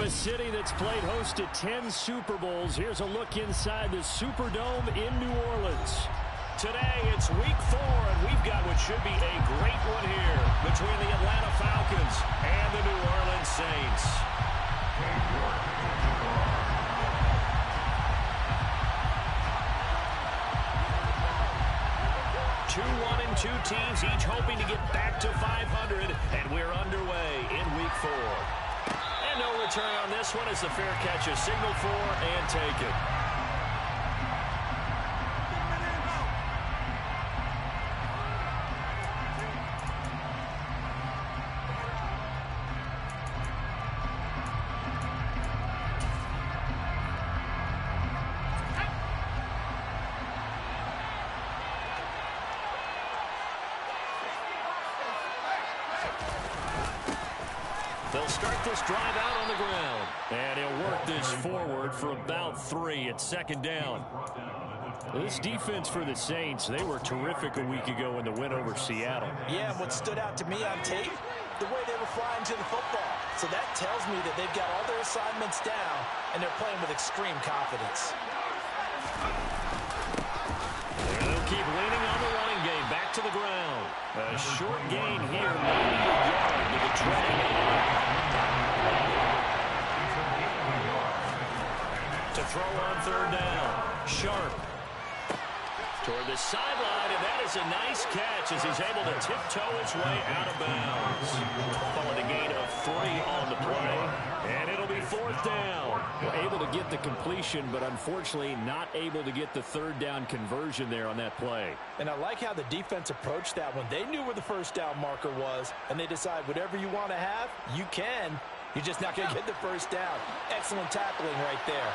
a city that's played host to 10 Super Bowls, here's a look inside the Superdome in New Orleans. Today, it's week 4, and we've got what should be a great one here between the Atlanta Falcons and the New Orleans Saints. 2-1-2 teams, each hoping to get back to 500, and we're underway in week 4. And no return on this one as the fair catch is signaled for and taken. They'll start this drive out on the ground. And he'll work this forward for about 3. It's second down. This defense for the Saints, they were terrific a week ago in the win over Seattle. Yeah, and what stood out to me on tape, the way they were flying to the football. So that tells me that they've got all their assignments down, and they're playing with extreme confidence. And they'll keep leaning on the running game. Back to the ground. A short gain here. 90 yards to the track. To throw on third down. Sharp. Toward the sideline, and that is a nice catch as he's able to tiptoe his way out of bounds. Following a gain of 3 on the play, and it'll be fourth down. Able to get the completion, but unfortunately not able to get the third down conversion there on that play. And I like how the defense approached that one. They knew where the first down marker was, and they decide whatever you want to have, you can. You're just not going to get the first down. Excellent tackling right there.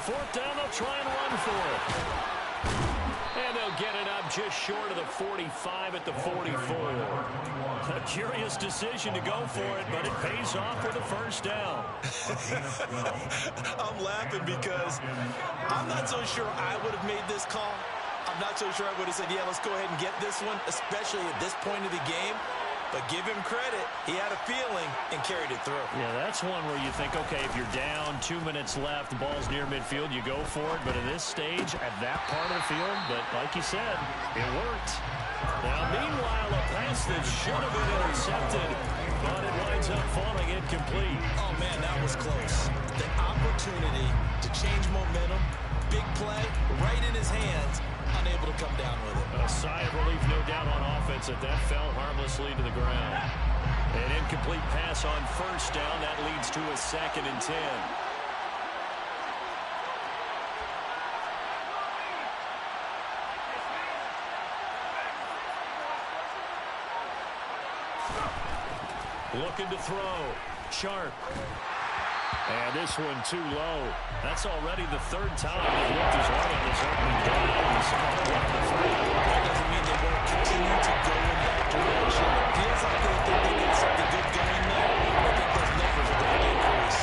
Fourth down, they'll try and run for it. And they'll get it up just short of the 45 at the 44. A curious decision to go for it, but it pays off with a first down. I'm laughing because I'm not so sure I would have made this call. I'm not so sure I would have said, yeah, let's go ahead and get this one, especially at this point of the game. But give him credit. He had a feeling and carried it through. Yeah, that's one where you think, okay, if you're down, 2 minutes left, the ball's near midfield, you go for it. But in this stage, at that part of the field, but like you said, it worked. Now, meanwhile, a pass that should have been intercepted, but it winds up falling incomplete. Oh, man, that was close. The opportunity to change momentum, big play, right in his hands, unable to come down with it. A sigh of relief, no doubt, on offense that fell harmlessly to the ground. An incomplete pass on first down. That leads to a 2nd and 10. Looking to throw. Sharp. And this one too low. That's already the 3rd time they've looked his way on this opening drive. That doesn't mean they won't continue to go in that direction. It feels like they think they get something good going there. I think those numbers are going to increase.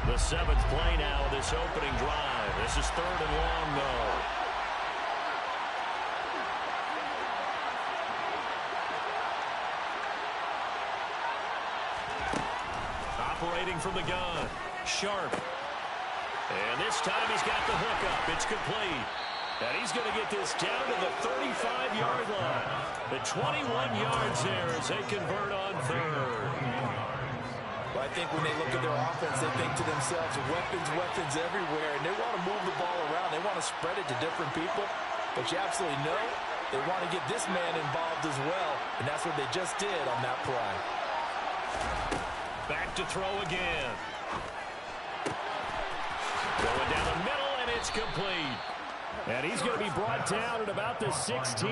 The 7th play now of this opening drive. This is 3rd and long, though. Operating from the gun. Sharp. And this time he's got the hook up. It's complete. And he's going to get this down to the 35-yard line. The 21 yards there as they convert on 3rd. Well, I think when they look at their offense, they think to themselves, weapons everywhere, and they want to move the ball around. They want to spread it to different people. But you absolutely know they want to get this man involved as well, and that's what they just did on that play. Back to throw again. Going down the middle, and it's complete. And he's going to be brought down at about the 16.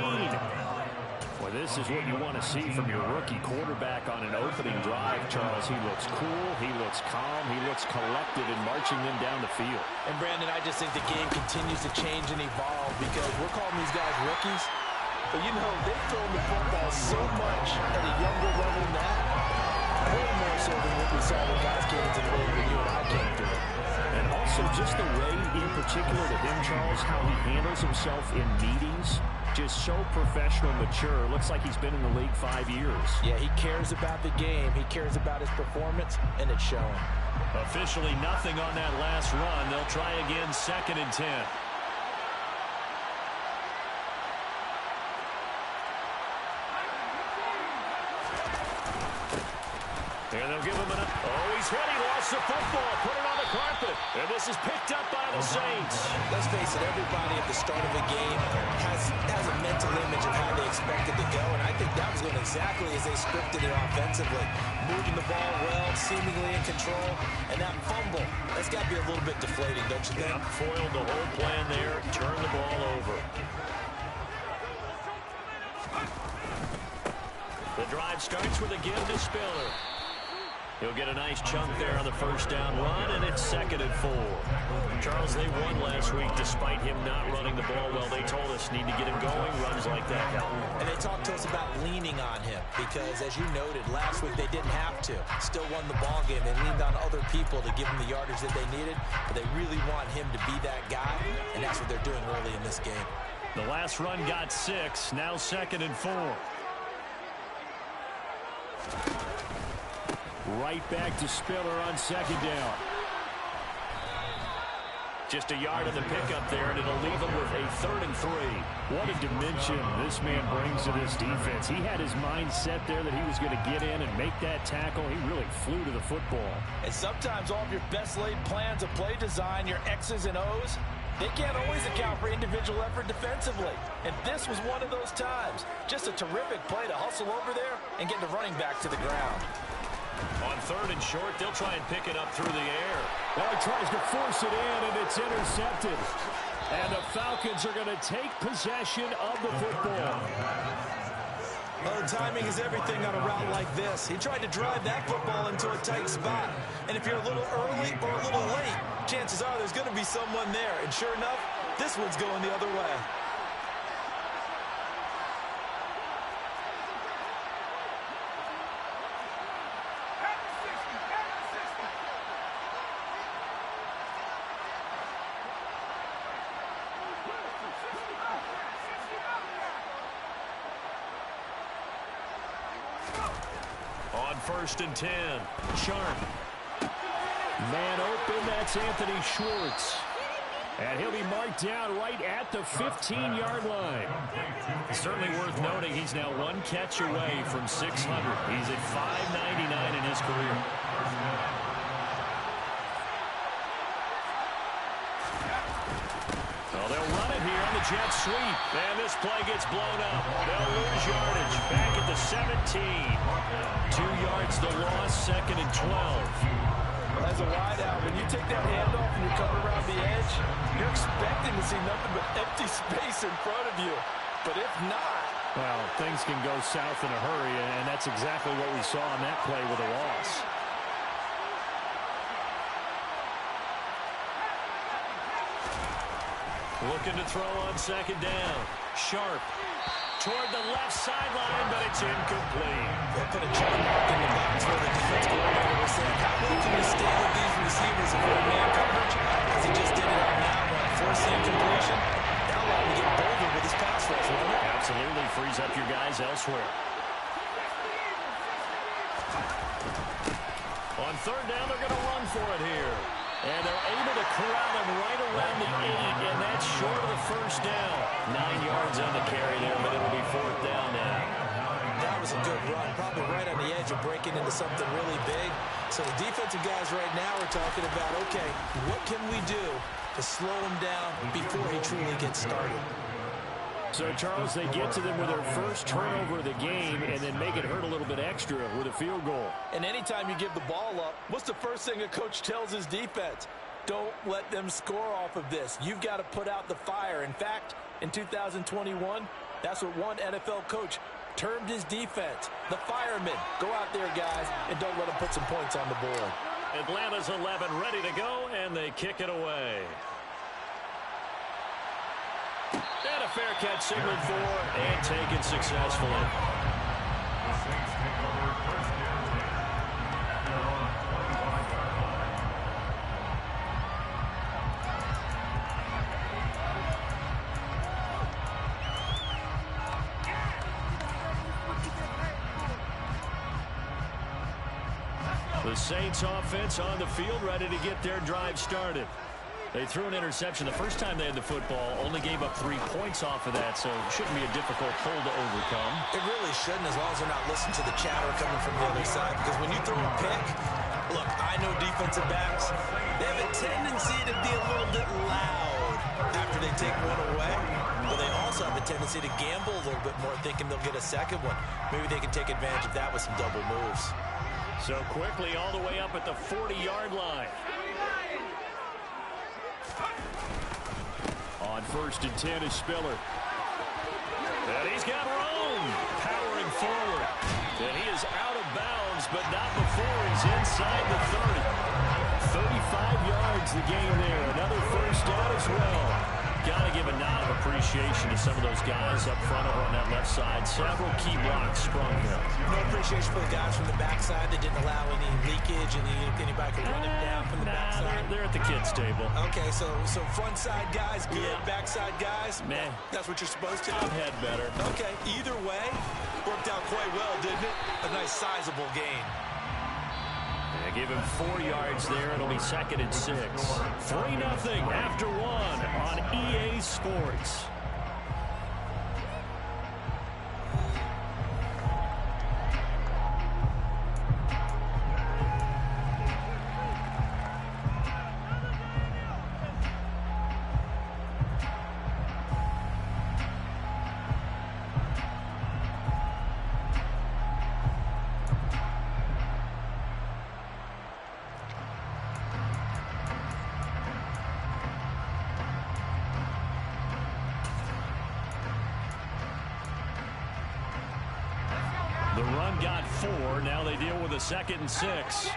Well, this is what you want to see from your rookie quarterback on an opening drive, Charles. He looks cool, he looks calm, he looks collected in marching them down the field. And, Brandon, I just think the game continues to change and evolve because we're calling these guys rookies. But, you know, they've thrown the football so much at a younger level now. Way more so than what we saw when guys came into the league when you and I came through. And also just the way, in particular to him, Charles, how he handles himself in meetings. Just so professional, mature. Looks like he's been in the league 5 years. Yeah, he cares about the game. He cares about his performance, and it's showing. Officially nothing on that last run. They'll try again, 2nd and 10. And they'll give him he's hit. He lost the football. Put it on the carpet. And this is picked up by the Saints. Let's face it, everybody at the start of a game has a mental image of how they expect it to go, and I think that was going exactly as they scripted it offensively. Moving the ball well, seemingly in control, and that fumble, that's got to be a little bit deflating, don't you think? Yeah, foiled the whole plan there. Turn the ball over. The drive starts with a give to Spiller. He'll get a nice chunk there on the first down run, and it's 2nd and 4. Charles, they won last week despite him not running the ball well. They told us need to get him going. Runs like that help. And they talked to us about leaning on him because, as you noted, last week they didn't have to. Still won the ball game. They leaned on other people to give them the yardage that they needed, but they really want him to be that guy, and that's what they're doing early in this game. The last run got 6. Now 2nd and 4. Right back to Spiller on 2nd down. Just a yard of the pickup there, and it'll leave him with a 3rd and 3. What a dimension this man brings to this defense. He had his mind set there that he was going to get in and make that tackle. He really flew to the football. And sometimes all of your best laid plans of play design, your X's and O's, they can't always account for individual effort defensively. And this was one of those times. Just a terrific play to hustle over there and get the running back to the ground. On 3rd and short, they'll try and pick it up through the air. Well, he tries to force it in, and it's intercepted. And the Falcons are going to take possession of the football. Well, timing is everything on a route like this. He tried to drive that football into a tight spot. And if you're a little early or a little late, chances are there's going to be someone there. And sure enough, this one's going the other way. On 1st and 10, Sharp. Man open, that's Anthony Schwartz. And he'll be marked down right at the 15-yard line. Certainly worth noting he's now 1 catch away from 600. He's at 599 in his career. Well, they'll run it here on the jet sweep. And this play gets blown up. They'll lose yardage. Back at the 17. 2 yards the loss, 2nd and 12. As a wideout, when you take that handoff and you come around the edge, you're expecting to see nothing but empty space in front of you. But if not... Well, things can go south in a hurry, and that's exactly what we saw on that play with a loss. Looking to throw on 2nd down. Sharp toward the left sideline, but it's incomplete. They'll put a check mark in the box where the defense coordinator was saying, how well can we stay with these receivers if we're in man coverage? As he just did it on that one, forcing incompletion. That allowed him to get bolder with his pass rush, wouldn't it? Absolutely frees up your guys elsewhere. On 3rd down, they're going to run for it here. And they're able to corral him right around the 8, and that's short of the first down. 9 yards on the carry there, but it'll be 4th down now. That was a good run, probably right on the edge of breaking into something really big. So the defensive guys right now are talking about, okay, what can we do to slow him down before he truly gets started? So, Charles, they get to them with their first turnover of the game and then make it hurt a little bit extra with a field goal. And anytime you give the ball up, what's the first thing a coach tells his defense? Don't let them score off of this. You've got to put out the fire. In fact, in 2021, that's what one NFL coach termed his defense. The firemen. Go out there, guys, and don't let them put some points on the board. Atlanta's 11 ready to go, and they kick it away. And a fair catch signaled for and taken successfully. The Saints offense on the field, ready to get their drive started. They threw an interception the first time they had the football, only gave up 3 points off of that, so it shouldn't be a difficult hole to overcome. It really shouldn't, as long as they're not listening to the chatter coming from the other side, because when you throw a pick, look, I know defensive backs, they have a tendency to be a little bit loud after they take one away, but they also have a tendency to gamble a little bit more, thinking they'll get a second one. Maybe they can take advantage of that with some double moves. So quickly all the way up at the 40-yard line. On 1st and 10 is Spiller. And he's got room. Powering forward. And he is out of bounds, but not before he's inside the 30. 35 yards the game there. Another first down as well. Got to give a nod of appreciation to some of those guys up front over on that left side. Several key blocks sprung here. No appreciation for the guys from the backside that didn't allow any leakage and anybody could run it down from the backside. They're at the kids' table. Okay, so front side guys good, backside guys, man, that's what you're supposed to do. I've had better. Okay, either way, worked out quite well, didn't it? A nice sizable gain. They give him 4 yards there. It'll be 2nd and 6. 3-0 after 1 on EA Sports. The run got 4. Now they deal with a 2nd and 6.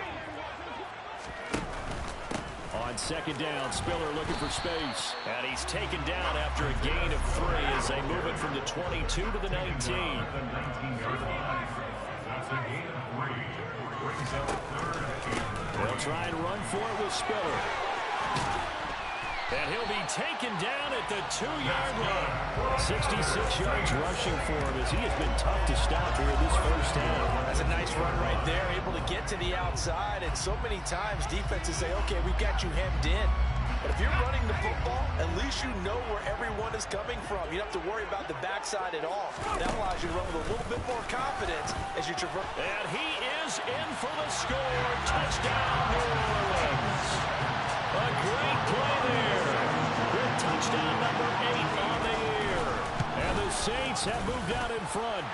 On 2nd down, Spiller looking for space. And he's taken down after a gain of 3 as they move it from the 22 to the 19. They'll try and run for it with Spiller. And he'll be taken down at the 2-yard line. 66 yards rushing for him as he has been tough to stop here this first down. That's a nice run right there, able to get to the outside. And so many times defenses say, okay, we've got you hemmed in. But if you're running the football, at least you know where everyone is coming from. You don't have to worry about the backside at all. That allows you to run with a little bit more confidence as you traverse. And he is in for the score. Touchdown, New Orleans. A great play there. With touchdown number 8 on the year. And the Saints have moved out in front.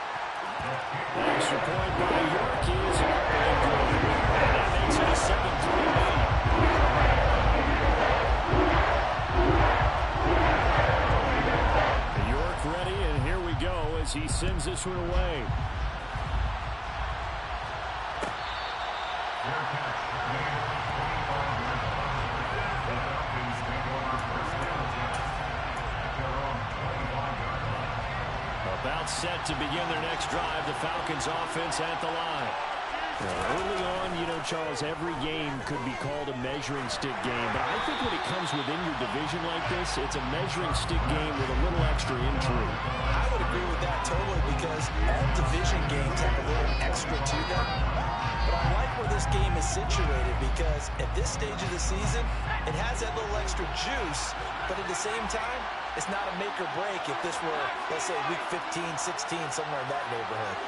Extra point by York is up and good. And that makes it a 7-3 lead. York ready, and here we go as he sends this one away. About set to begin their next drive, the Falcons offense at the line. Early on, you know, Charles, every game could be called a measuring stick game, but I think when it comes within your division like this, it's a measuring stick game with a little extra intrigue. I would agree with that totally because all division games have a little extra to them. But I like where this game is situated because at this stage of the season, it has that little extra juice, but at the same time, it's not a make or break if this were, let's say, week 15, 16, somewhere in that neighborhood.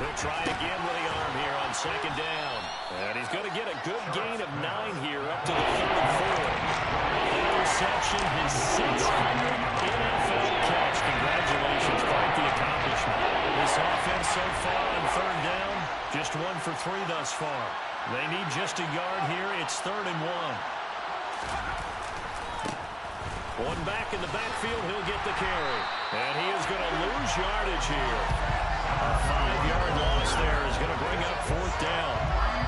They'll try again with the arm here on 2nd down. And he's going to get a good gain of 9 here up to the 34. Interception, his 600th NFL catch. Congratulations, quite the accomplishment. This offense so far on 3rd down, just 1 for 3 thus far. They need just a yard here. It's 3rd and 1. One back in the backfield, he'll get the carry. And he is going to lose yardage here. A 5-yard loss there is going to bring up 4th down.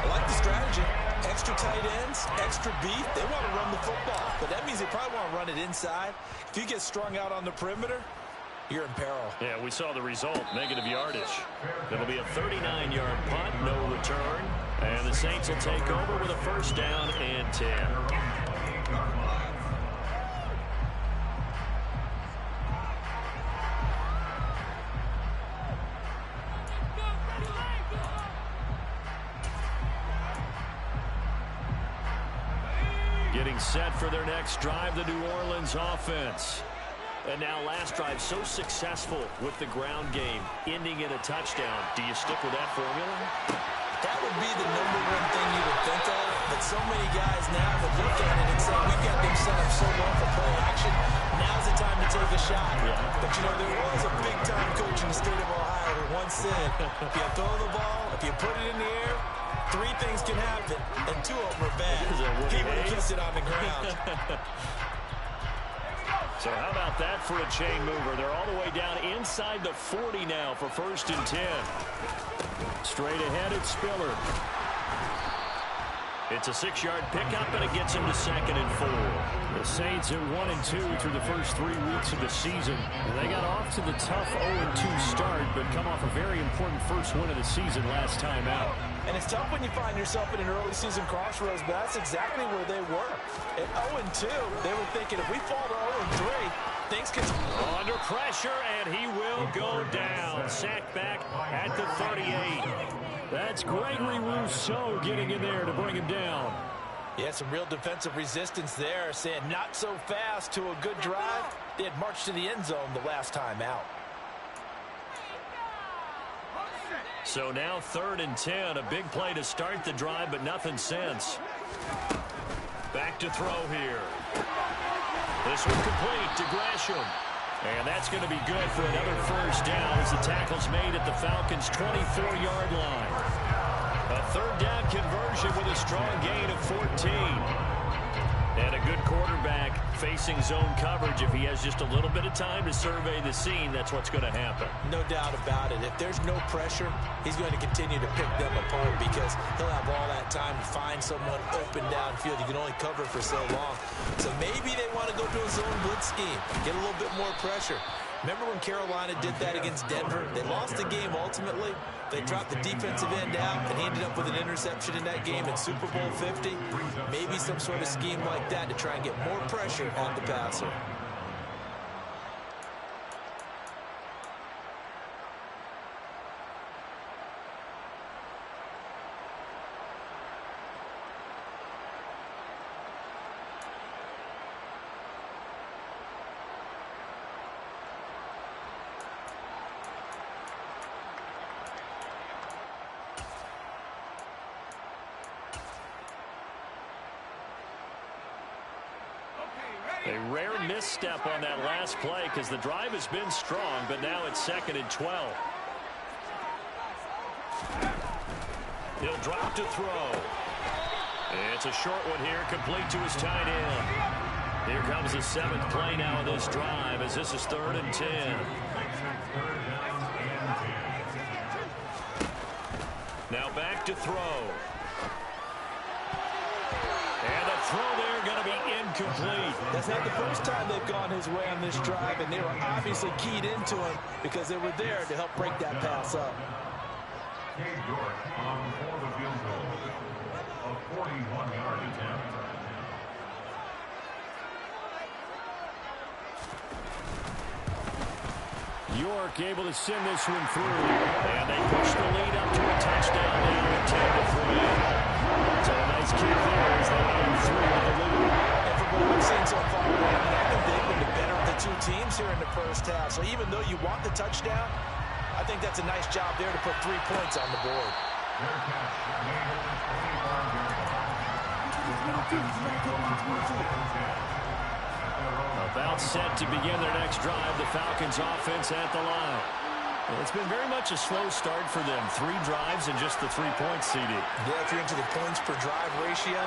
I like the strategy. Extra tight ends, extra beef. They want to run the football, but that means they probably want to run it inside. If you get strung out on the perimeter, you're in peril. Yeah, we saw the result, negative yardage. It'll be a 39-yard punt, no return. And the Saints will take over with a 1st down and 10. Getting set for their next drive, the New Orleans offense. And now last drive so successful with the ground game, ending in a touchdown. Do you stick with that formula? That would be the number one thing you would think of, but so many guys now would look at it and say, we've got them set up so well for play action, now's the time to take a shot. Yeah. But, you know, there was a big-time coach in the state of Ohio who once said, if you throw the ball, if you put it in the air, 3 things can happen, and 2 of them are bad. He would have kept it on the ground. So how about that for a chain mover? They're all the way down inside the 40 now for 1st and 10. Straight ahead, it's Spiller. It's a 6-yard pickup, and it gets him to 2nd and 4. The Saints at 1-2 through the first 3 weeks of the season. They got off to the tough 0-2 start, but come off a very important first win of the season last time out. And it's tough when you find yourself in an early season crossroads, but that's exactly where they were. At 0-2, they were thinking, if we fall to 0-3, things can... Under pressure, and he will go down. Sacked back at the 38. That's Gregory Rousseau getting in there to bring him down. Yeah, some real defensive resistance there, saying not so fast to a good drive. They had marched to the end zone the last time out. So now 3rd and 10, a big play to start the drive, but nothing since. Back to throw here. This one complete to Gresham. And that's going to be good for another 1st down as the tackle's made at the Falcons' 24-yard line. A 3rd down conversion with a strong gain of 14. And a good quarterback facing zone coverage. If he has just a little bit of time to survey the scene, that's what's going to happen. No doubt about it. If there's no pressure, he's going to continue to pick them apart because he'll have all that time to find someone open downfield. You can only cover for so long. So maybe they want to go to a zone blitz scheme, get a little bit more pressure. Remember when Carolina did that against Denver? They lost the game ultimately. They dropped the defensive end out and ended up with an interception in that game in Super Bowl 50. Maybe some sort of scheme like that to try and get more pressure on the passer. A rare misstep on that last play because the drive has been strong, but now it's 2nd and 12. He'll drop to throw. It's a short one here, complete to his tight end. Here comes the 7th play now of this drive as this is 3rd and 10. Now back to throw. And the throw there going to be incomplete. That's not the first time they've gone his way on this drive, and they were obviously keyed into him because they were there to help break that pass up. York able to send this one through. And they push the lead up to a touchdown now at 10-3. So a nice kick there as they aim 3 with the lead. And from what we've seen so far, I think they've been the better of the 2 teams here in the first half. So even though you want the touchdown, I think that's a nice job there to put 3 points on the board. About set to begin their next drive, the Falcons offense at the line. It's been very much a slow start for them. 3 drives and just the 3 points, CD. Yeah, if you're into the points per drive ratio,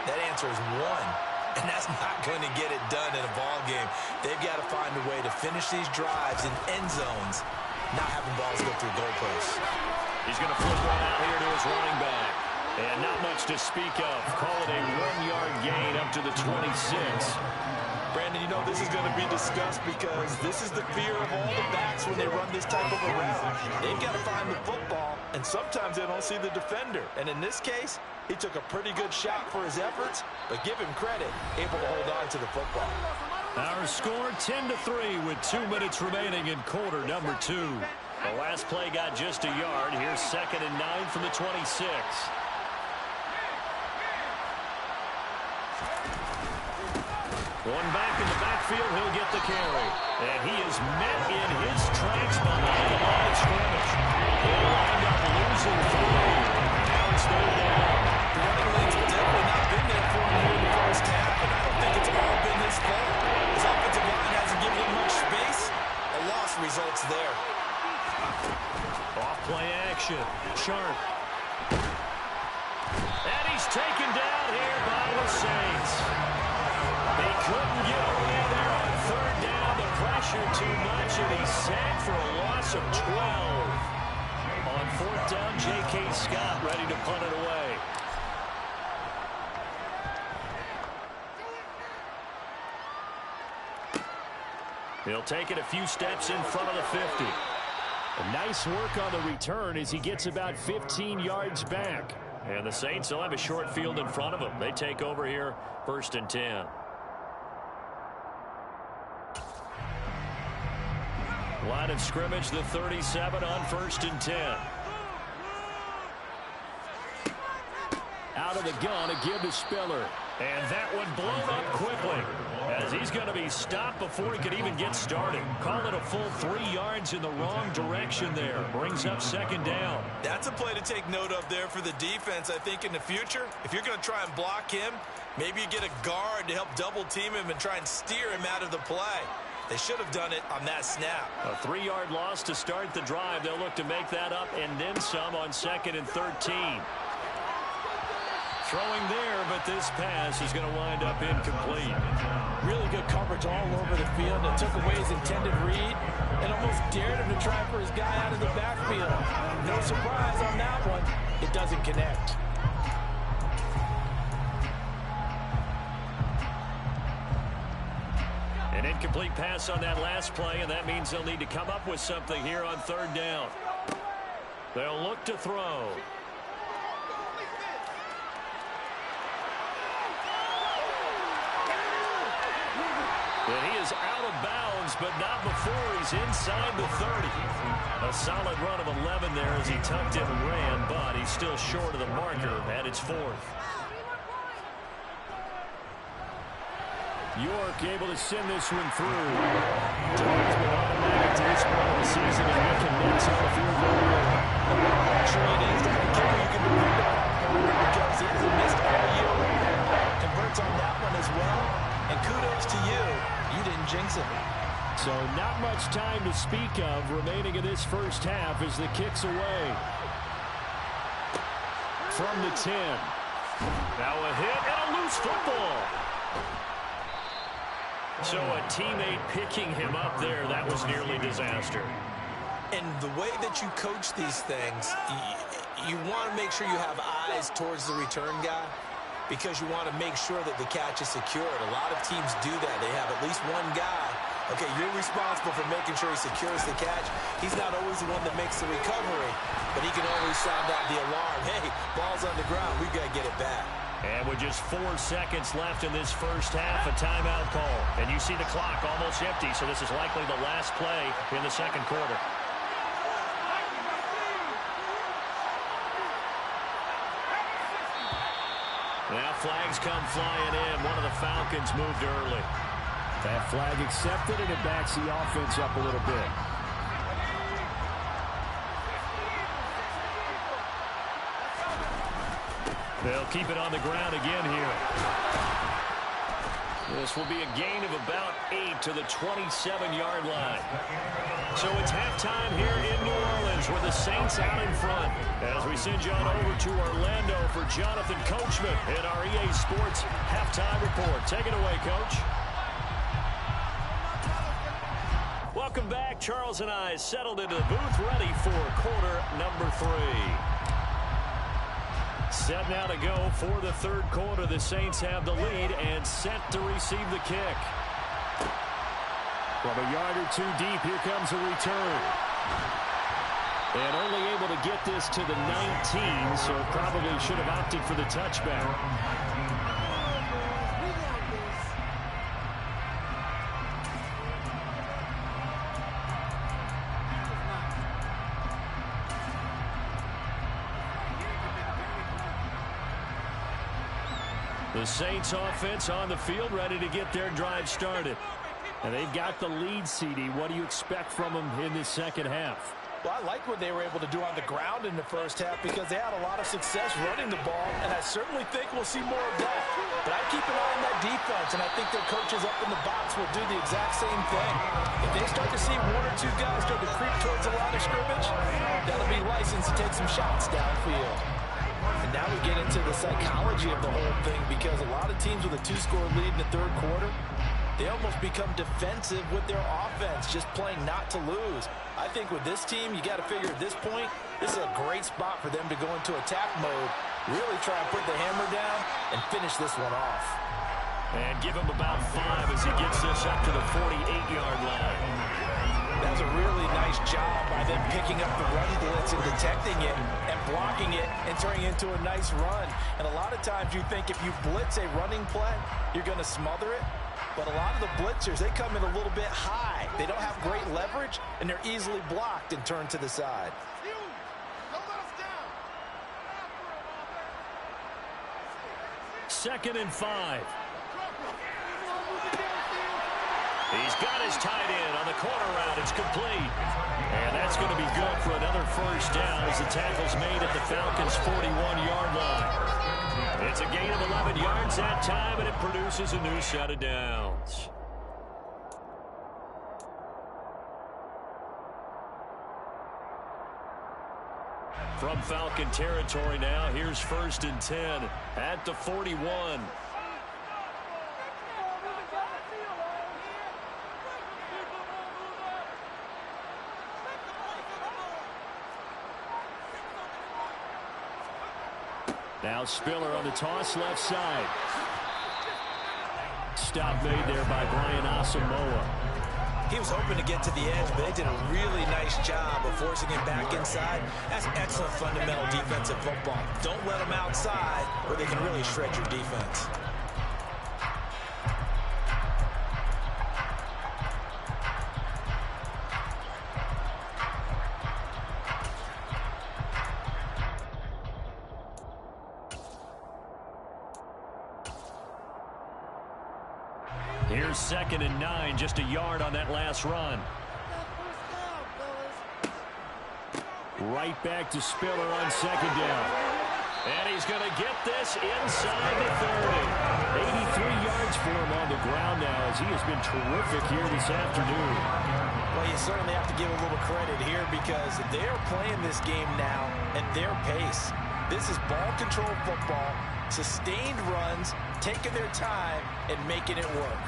that answer is 1. And that's not going to get it done in a ball game. They've got to find a way to finish these drives in end zones, not having balls go through goalposts. He's going to flip one out here to his running back. And not much to speak of. Call it a 1-yard gain up to the 26. Brandon, you know this is going to be discussed because this is the fear of all the backs when they run this type of a route. They've got to find the football, and sometimes they don't see the defender. And in this case, he took a pretty good shot for his efforts, but give him credit, able to hold on to the football. Our score 10-3 with 2 minutes remaining in quarter number 2. The last play got just a yard. Here's 2nd and 9 from the 26. One back in the backfield, he'll get the carry. And he is met in his tracks behind the line of scrimmage. He'll wind up losing 3. Now it's third down. The running lane's definitely not been there for him here in the first half, and I don't think it's all been his fault. His offensive line hasn't given him much space. A loss results there. Off play action. Sharp. And he's taken down here by the Saints. He couldn't get away there on third down. The pressure too much, and he's sacked for a loss of 12. On fourth down, J.K. Scott ready to punt it away. He'll take it a few steps in front of the 50. A nice work on the return as he gets about 15 yards back. And the Saints will have a short field in front of them. They take over here, 1st and 10. Line of scrimmage, the 37 on 1st and 10. Out of the gun, a give to Spiller. And that one blown up quickly as he's going to be stopped before he could even get started. Call it a full 3 yards in the wrong direction there. Brings up 2nd down. That's a play to take note of there for the defense, I think, in the future. If you're going to try and block him, maybe you get a guard to help double team him and try and steer him out of the play. They should have done it on that snap. A 3-yard loss to start the drive. They'll look to make that up and then some on 2nd and 13. Throwing there, but this pass is going to wind up incomplete. Really good coverage all over the field. It took away his intended read and almost dared him to try for his guy out of the backfield. No surprise on that one. It doesn't connect. An incomplete pass on that last play, and that means they'll need to come up with something here on 3rd down. They'll look to throw. And he is out of bounds, but not before he's inside the 30. A solid run of 11 there as he tucked in and ran, but he's still short of the marker, and it's 4th. York able to send this one through. Tony's been automatic to this point of the season and making nets on the field goal. Sure it is. The kicker you can depend on because he hasn't missed all year long. Converts on that one as well. And kudos to you. You didn't jinx it. So not much time to speak of remaining in this first half as the kick's away. From the 10. Now a hit and a loose football. So a teammate picking him up there, that was nearly disaster. And the way that you coach these things, you want to make sure you have eyes towards the return guy because you want to make sure that the catch is secured. A lot of teams do that. They have at least one guy. Okay, you're responsible for making sure he secures the catch. He's not always the one that makes the recovery, but he can always sound out the alarm. Hey, ball's on the ground. We've got to get it back. And with just 4 seconds left in this first half, a timeout call. And you see the clock almost empty, so this is likely the last play in the 2nd quarter. Now flags come flying in. One of the Falcons moved early. That flag accepted, and it backs the offense up a little bit. They'll keep it on the ground again here. This will be a gain of about 8 to the 27-yard line. So it's halftime here in New Orleans with the Saints out in front. As we send you on over to Orlando for Jonathan Coachman in our EA Sports Halftime Report. Take it away, Coach. Welcome back. Charles and I settled into the booth ready for quarter number 3. Set now to go for the 3rd quarter. The Saints have the lead and set to receive the kick. From a yard or 2 deep, here comes a return. And only able to get this to the 19, so probably should have opted for the touchback. The The Saints offense on the field, ready to get their drive started. And they've got the lead, CD. What do you expect from them in this second half? Well, I like what they were able to do on the ground in the first half because they had a lot of success running the ball, and I certainly think we'll see more of that. But I keep an eye on that defense, and I think their coaches up in the box will do the exact same thing. If they start to see one or two guys start to creep towards the line of scrimmage, that'll be license to take some shots downfield. And now we get into the psychology of the whole thing because a lot of teams with a two-score lead in the third quarter, they almost become defensive with their offense, just playing not to lose. I think with this team, you got to figure at this point, this is a great spot for them to go into attack mode, really try and put the hammer down and finish this one off. And give him about 5 as he gets this up to the 48-yard line. That was a really nice job by them picking up the run blitz and detecting it and blocking it and turning it into a nice run. And a lot of times you think if you blitz a running play, you're going to smother it. But a lot of the blitzers, they come in a little bit high. They don't have great leverage, and they're easily blocked and turned to the side. Second and 5. He's got his tight end on the corner route. It's complete. And that's going to be good for another first down as the tackle's made at the Falcons' 41-yard line. It's a gain of 11 yards that time, and it produces a new set of downs. From Falcon territory now, here's 1st and 10 at the 41. Now Spiller on the toss left side. Stop made there by Brian Asamoah. He was hoping to get to the edge, but they did a really nice job of forcing him back inside. That's excellent fundamental defensive football. Don't let them outside or they can really shred your defense. Here's 2nd and 9, just a yard on that last run. Right back to Spiller on 2nd down. And he's going to get this inside the 30. 83 yards for him on the ground now as he has been terrific here this afternoon. Well, you certainly have to give a little credit here because they're playing this game now at their pace. This is ball control football, sustained runs, taking their time, and making it work.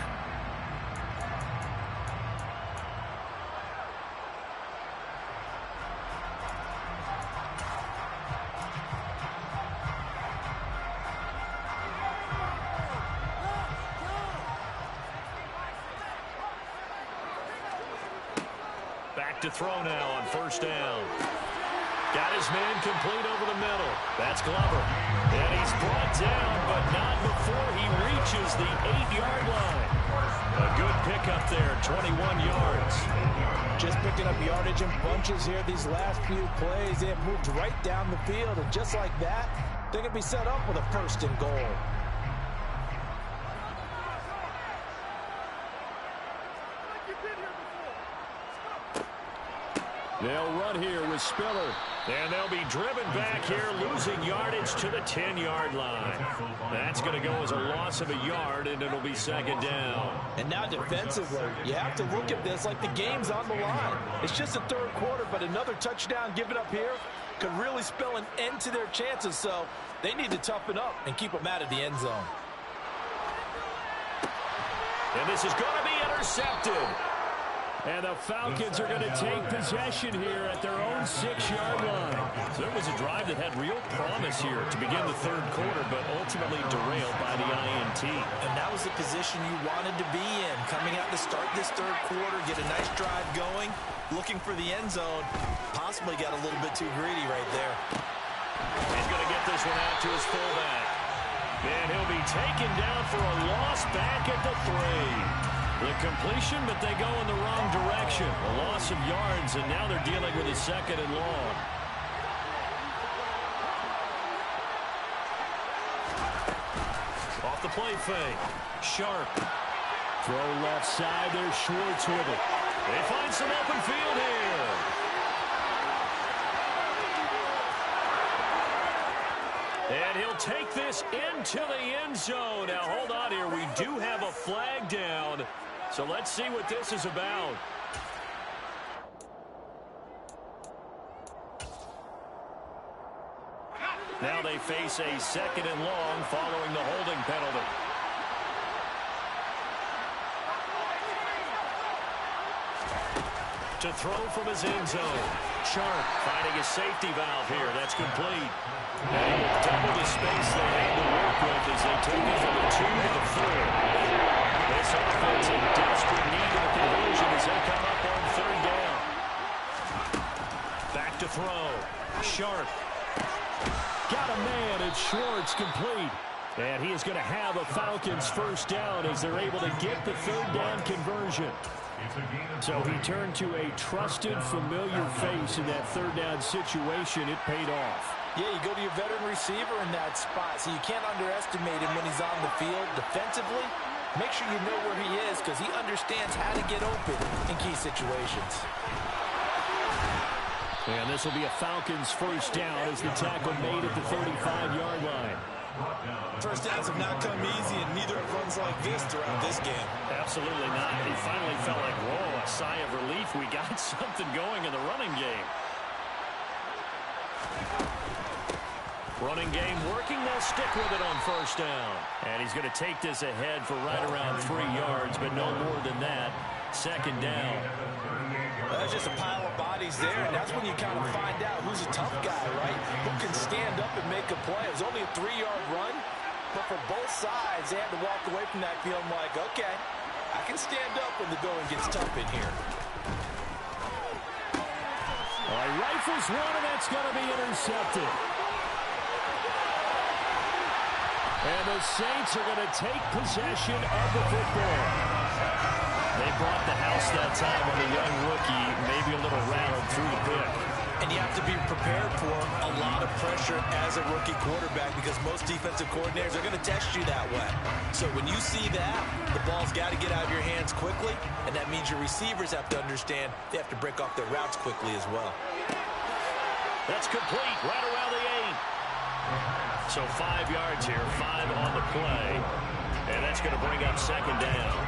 Back to throw now on 1st down. Got his man complete over the middle. That's Glover. And he's brought down, but not before he reaches the 8-yard line. A good pickup there, 21 yards. Just picking up yardage in bunches here these last few plays. They have moved right down the field, and just like that, they're going to be set up with a 1st and goal. They'll run here with Spiller. And they'll be driven back here, losing yardage to the 10-yard line. That's going to go as a loss of a yard, and it'll be 2nd down. And now defensively, you have to look at this like the game's on the line. It's just the 3rd quarter, but another touchdown given up here could really spell an end to their chances. So they need to toughen up and keep them out of the end zone. And this is going to be intercepted. And the Falcons are going to take possession here at their own 6-yard line. So it was a drive that had real promise here to begin the 3rd quarter, but ultimately derailed by the INT. And that was the position you wanted to be in. Coming out to start this 3rd quarter, get a nice drive going, looking for the end zone. Possibly got a little bit too greedy right there. He's going to get this one out to his fullback. And he'll be taken down for a loss back at the 3. The completion, but they go in the wrong direction. A loss of yards, and now they're dealing with a 2nd and long. Off the fake. Sharp. Throw left side. There's Schwartz with it. They find some open field here. And he'll take this into the end zone. Now, hold on here. We do have a flag down. So let's see what this is about. Now they face a 2nd and long following the holding penalty. To throw from his end zone. Sharp finding a safety valve here. That's complete. And he will double the space they had to work with as they take it from the 2 to the 4. This offense in desperate need of a conversion as they come up on 3rd down. Back to throw. Sharp. Got a man, and Schwartz complete. And he is going to have a Falcons 1st down as they're able to get the 3rd down conversion. So he turned to a trusted, familiar face in that 3rd down situation. It paid off. Yeah, you go to your veteran receiver in that spot, so you can't underestimate him when he's on the field defensively. Make sure you know where he is because he understands how to get open in key situations. And this will be a Falcons 1st down as the tackle made at the 35-yard line. First downs have not come easy, and neither have runs like this throughout this game. Absolutely not. He finally felt like, whoa, a sigh of relief. We got something going in the running game. Running game working. They'll stick with it on 1st down. And he's going to take this ahead for right around 3 yards, but no more than that. 2nd down. That's just a pile of bodies there, and that's when you kind of find out who's a tough guy, right? Who can stand up and make a play. It was only a 3-yard run, but for both sides, they had to walk away from that feeling like, okay, I can stand up when the going gets tough in here. All right, rifles one, and that's going to be intercepted. And the Saints are going to take possession of the football. They brought the house that time on a young rookie, maybe a little rattled through the pick. And you have to be prepared for a lot of pressure as a rookie quarterback because most defensive coordinators are going to test you that way. So when you see that, the ball's got to get out of your hands quickly, and that means your receivers have to understand they have to break off their routes quickly as well. That's complete right around the 8. So 5 yards here, 5 on the play, and that's going to bring up 2nd down.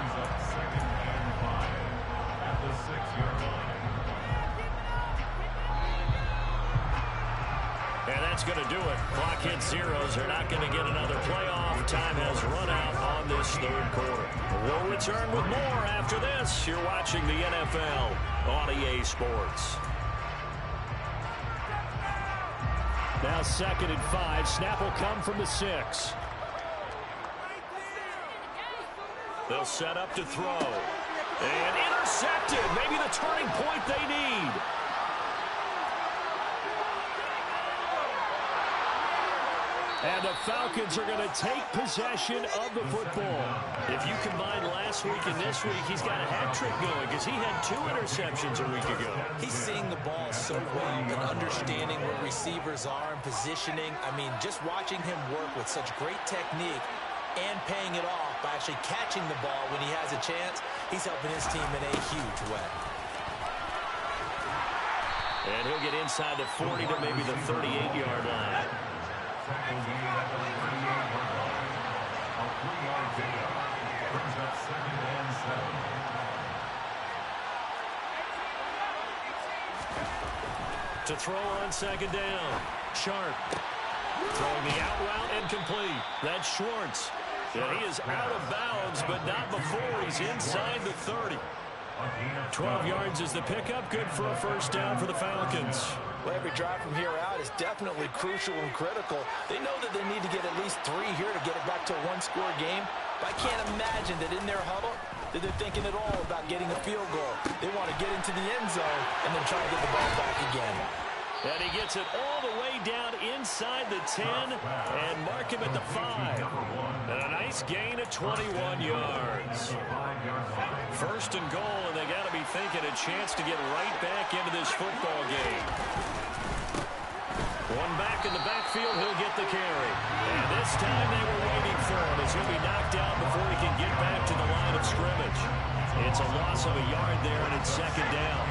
And that's going to do it. Clock hits zeros. They're not going to get another playoff. Time has run out on this 3rd quarter. We'll return with more after this. You're watching the NFL on EA Sports. Now 2nd and 5. Snap will come from the 6. They'll set up to throw. And intercepted. Maybe the turning point they need. And the Falcons are going to take possession of the football. If you combine last week and this week, he's got a hat trick going because he had 2 interceptions a week ago. He's seeing the ball so well and understanding where receivers are and positioning. I mean, just watching him work with such great technique and paying it off by actually catching the ball when he has a chance, he's helping his team in a huge way. And he'll get inside the 40 to maybe the 38-yard line. To throw on 2nd down. Sharp. Throwing the out route and complete. That's Schwartz. And he is out of bounds, but not before he's inside the 30. 12 yards is the pickup. Good for a 1st down for the Falcons. Well, every drive from here out is definitely crucial and critical. They know that they need to get at least 3 here to get it back to a 1-score game. But I can't imagine that in their huddle that they're thinking at all about getting a field goal. They want to get into the end zone and then try to get the ball back again. And he gets it all the way down inside the 10 and mark him at the 5. And a nice gain of 21 yards. 1st and goal, and they got to be thinking a chance to get right back into this football game. One back in the backfield, he'll get the carry. And this time they were waiting for him as he'll be knocked out before he can get back to the line of scrimmage. It's a loss of a yard there, and it's second down.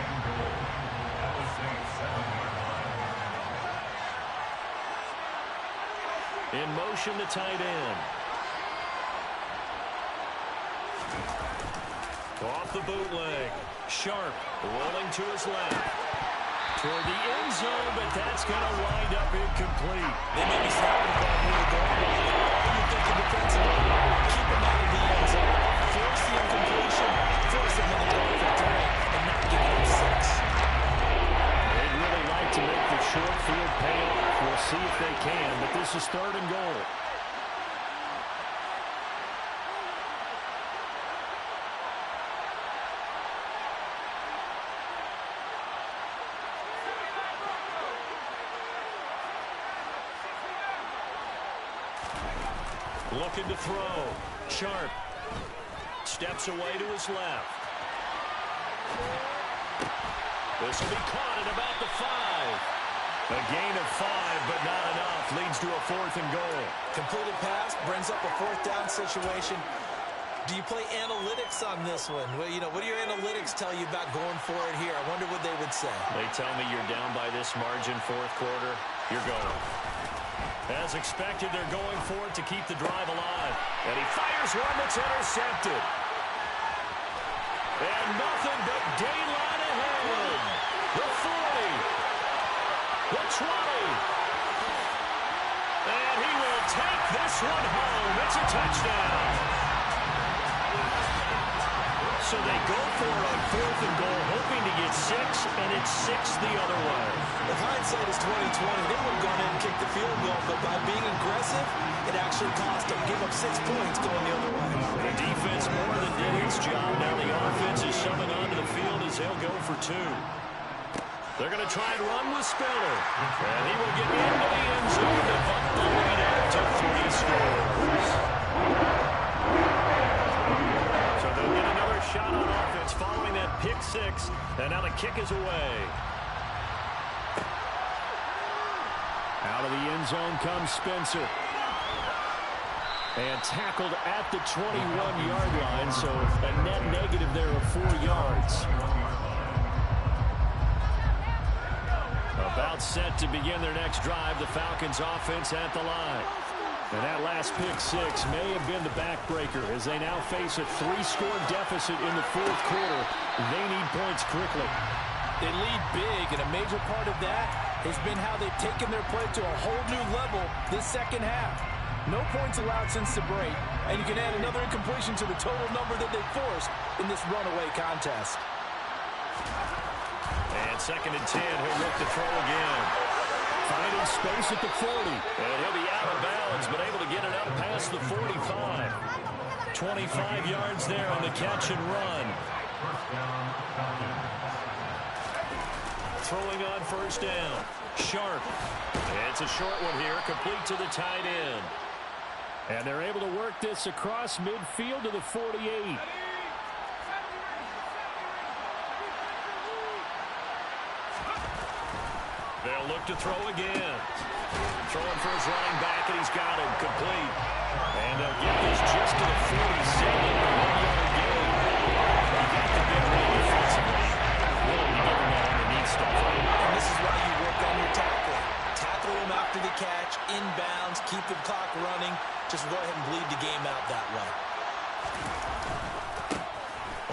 In motion, the tight end. Off the bootleg. Sharp rolling to his left. Toward the end zone, but that's going to wind up incomplete. They may be snapping the ball near the goal line. All you think of defensively, keep him out of the end zone. Force the incompletion, force him in the dark for 3, and not give him 6. They'd really like to make the short field pay off. We'll see if they can, but this is 3rd and goal. Looking to throw. Sharp steps away to his left. This will be caught at about the 5. A gain of 5, but not enough. Leads to a 4th and goal. Completed pass brings up a 4th down situation. Do you play analytics on this one? Well, you know, what do your analytics tell you about going for it here? I wonder what they would say. They tell me you're down by this margin 4th quarter. You're going. As expected, they're going for it to keep the drive alive. And he fires one that's intercepted. And nothing but daylight ahead. The 40. The 20. And he will take this one home. It's a touchdown. So they go for it on 4th and goal, hoping to get 6, and it's 6 the other way. If hindsight is 20/20, they would have gone in and kicked the field goal, but by being aggressive, it actually cost them. Give up 6 points going the other way. The defense more than did its job. Now the offense is shoving onto the field as they'll go for 2. They're going to try and run with Spiller. And he will get into the end zone to bump the lead out to 3 scores. So they'll get another shot on offense following that pick 6. And now the kick is away. Out of the end zone comes Spencer. And tackled at the 21-yard line, so a net negative there of 4 yards. About set to begin their next drive, the Falcons offense at the line. And that last pick 6 may have been the backbreaker as they now face a 3-score deficit in the 4th quarter. They need points quickly. They lead big, and a major part of that has been how they've taken their play to a whole new level this second half. No points allowed since the break, and you can add another incompletion to the total number that they forced in this runaway contest. And 2nd and 10, he'll look to throw again. Finding space at the 40. And he'll be out of bounds, but able to get it up past the 45. 25 yards there on the catch and run. Throwing on 1st down. Sharp. It's a short one here, complete to the tight end. And they're able to work this across midfield to the 48. They'll look to throw again. Throwing for his running back, and he's got him complete. And they'll get this just to the 47. 1-yard gain. You got the big man defensively. Willing to give him that underneath stuff. And this is why you work on your tackling. Tackle him after the catch, inbounds, keep the clock running. Just go ahead and bleed the game out that way.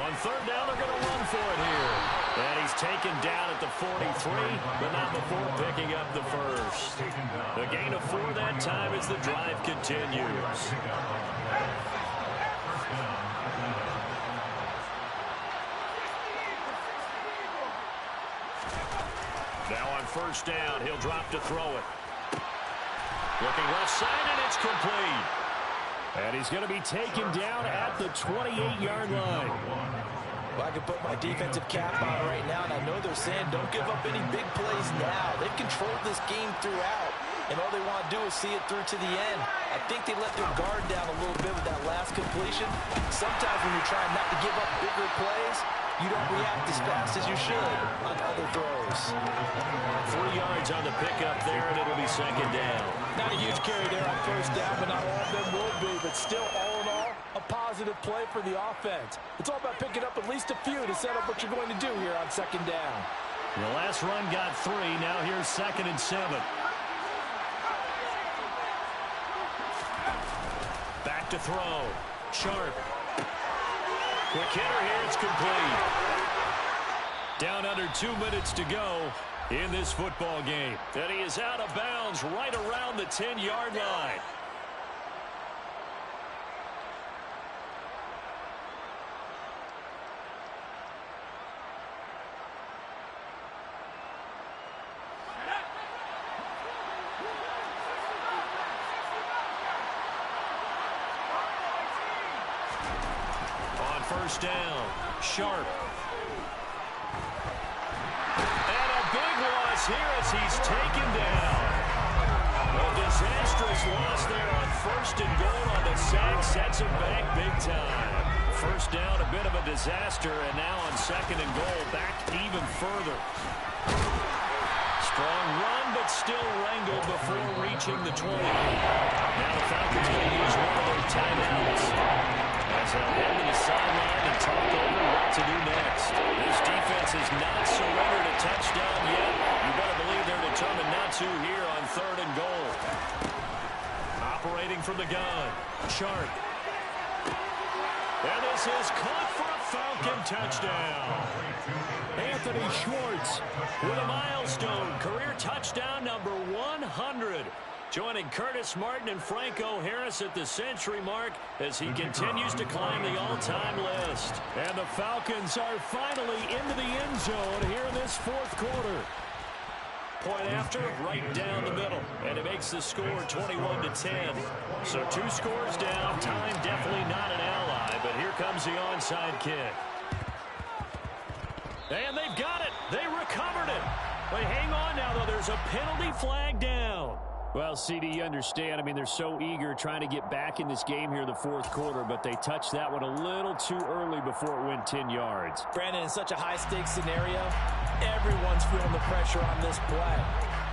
On 3rd down, they're going to run for it here. And he's taken down at the 43, but not before picking up the 1st. The gain of 4 that time as the drive continues. Now on 1st down, he'll drop to throw it. Looking left side, and it's complete. And he's going to be taken down at the 28-yard line. Well, I can put my defensive cap on right now, and I know they're saying don't give up any big plays now. They've controlled this game throughout. and all they want to do is see it through to the end. I think they let their guard down a little bit with that last completion. Sometimes when you're trying not to give up bigger plays, you don't react as fast as you should on other throws. 3 yards on the pickup there, and it'll be second down. Not a huge carry there on first down, but not all of them will be. But still, all in all, a positive play for the offense. It's all about picking up at least a few to set up what you're going to do here on second down. The last run got 3. Now here's 2nd and 7. Back to throw. Sharp. Quick hitter here. It's complete. Down under 2 minutes to go in this football game. And he is out of bounds right around the 10-yard line. First down, Sharp. And a big loss here as he's taken down. A disastrous loss there on 1st and goal on the sack. Sets him back big time. First down, a bit of a disaster, and now on 2nd and goal, back even further. Strong run, but still wrangled before reaching the 20. Now the Falcons going to use one of their timeouts. As they'll head to the sideline and talk over what to do next. This defense has not surrendered a touchdown yet. You better believe they're determined not to here on 3rd and goal. Operating from the gun. Sharp. And this is caught for a Falcon touchdown. Anthony Schwartz with a milestone. Career touchdown number 100. Joining Curtis Martin and Franco Harris at the century mark as he continues to climb the all-time list. And the Falcons are finally into the end zone here in this 4th quarter. Point after, right down the middle. And it makes the score 21-10. So 2 scores down. Time definitely not an ally, but here comes the onside kick. And they've got it. They recovered it. Wait, hang on now, though. There's a penalty flag down. Well, CD, you understand. I mean, they're so eager trying to get back in this game here in the 4th quarter, but they touched that one a little too early before it went 10 yards. Brandon, in such a high-stakes scenario, everyone's feeling the pressure on this play.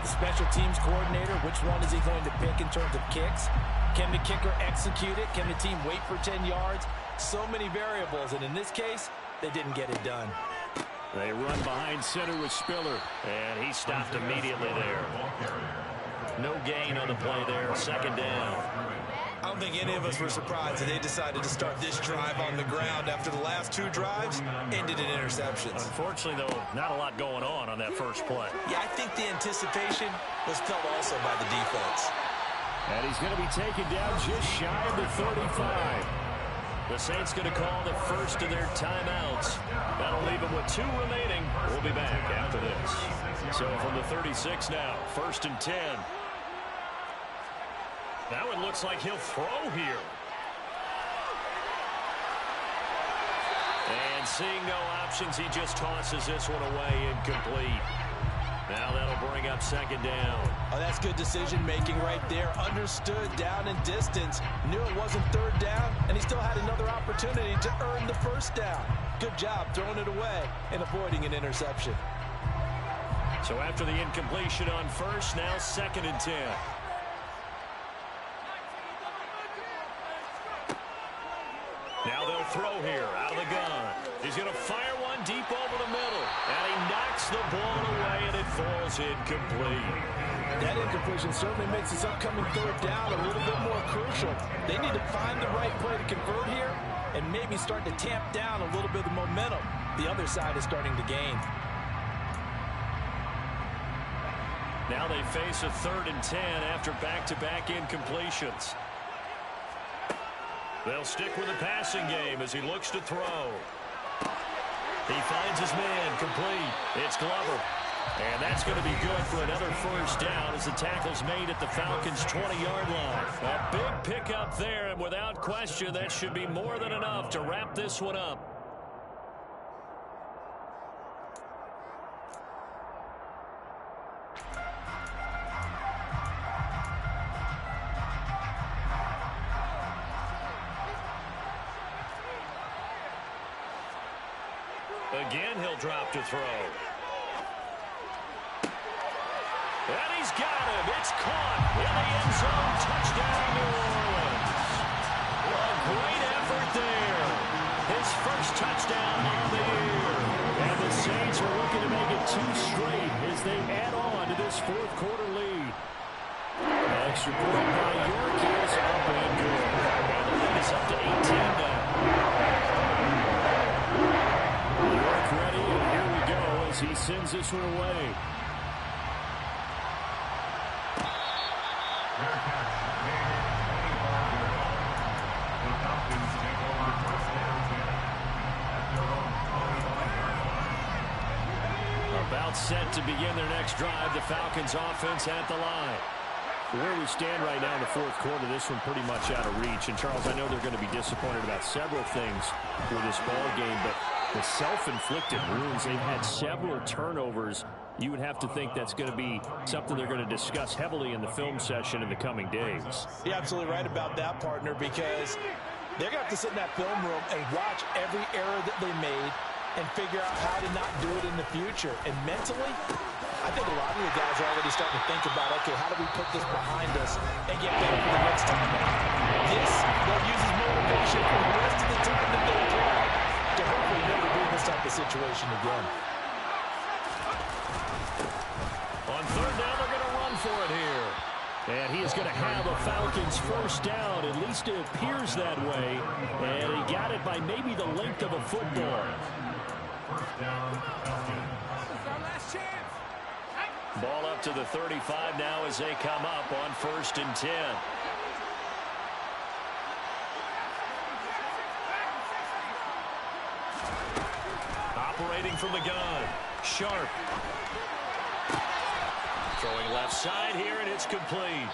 The special teams coordinator, which one is he going to pick in terms of kicks? Can the kicker execute it? Can the team wait for 10 yards? So many variables, and in this case, they didn't get it done. They run behind center with Spiller, and he stopped immediately there. No gain on the play there, 2nd down. I don't think any of us were surprised that they decided to start this drive on the ground after the last 2 drives ended in interceptions. Unfortunately, though, not a lot going on that first play. Yeah, I think the anticipation was felt also by the defense. And he's going to be taken down just shy of the 35. The Saints going to call the first of their timeouts. That'll leave them with 2 remaining. We'll be back after this. So from the 36 now, 1st and 10. Now it looks like he'll throw here. And seeing no options, he just tosses this one away, incomplete. Now that'll bring up 2nd down. Oh, that's good decision-making right there. Understood down and distance. Knew it wasn't 3rd down, and he still had another opportunity to earn the 1st down. Good job throwing it away and avoiding an interception. So after the incompletion on 1st, now 2nd and 10. Now they'll throw here out of the gun. He's going to fire one deep over the middle. And he knocks the ball away, and it falls incomplete. That incompletion certainly makes this upcoming 3rd down a little bit more crucial. They need to find the right play to convert here and maybe start to tamp down a little bit of momentum. The other side is starting to gain. Now they face a 3rd and 10 after back-to-back incompletions. They'll stick with the passing game as he looks to throw. He finds his man, complete. It's Glover. And that's going to be good for another 1st down as the tackle's made at the Falcons' 20-yard line. A big pickup there, and without question, that should be more than enough to wrap this one up. Again, he'll drop to throw. And he's got him. It's caught in the end zone. Touchdown, New Orleans. A great effort there. His first touchdown on the year. And the Saints are looking to make it 2 straight as they add on to this fourth quarter lead. Extra point by York is up and good. And the lead is up to 18 now. York ready, and here we go as he sends this one away. About set to begin their next drive, the Falcons offense at the line. Where we stand right now in the fourth quarter, this one pretty much out of reach. And, Charles, I know they're going to be disappointed about several things for this ball game, but the self-inflicted wounds, they've had several turnovers. You would have to think that's going to be something they're going to discuss heavily in the film session in the coming days. You're absolutely right about that, partner, because they're going to have to sit in that film room and watch every error that they made and figure out how to not do it in the future. And mentally, I think a lot of the guys are already starting to think about, okay, how do we put this behind us and get better for the next time? This, they'll use as motivation for the rest of the time that they play to hopefully never be in this type of situation again. On third down, they're going to run for it here. And he is going to have a Falcons first down. At least it appears that way. And he got it by maybe the length of a football. Ball up to the 35 now as they come up on 1st and 10. Operating from the gun, Sharp. Throwing left side here, and it's complete.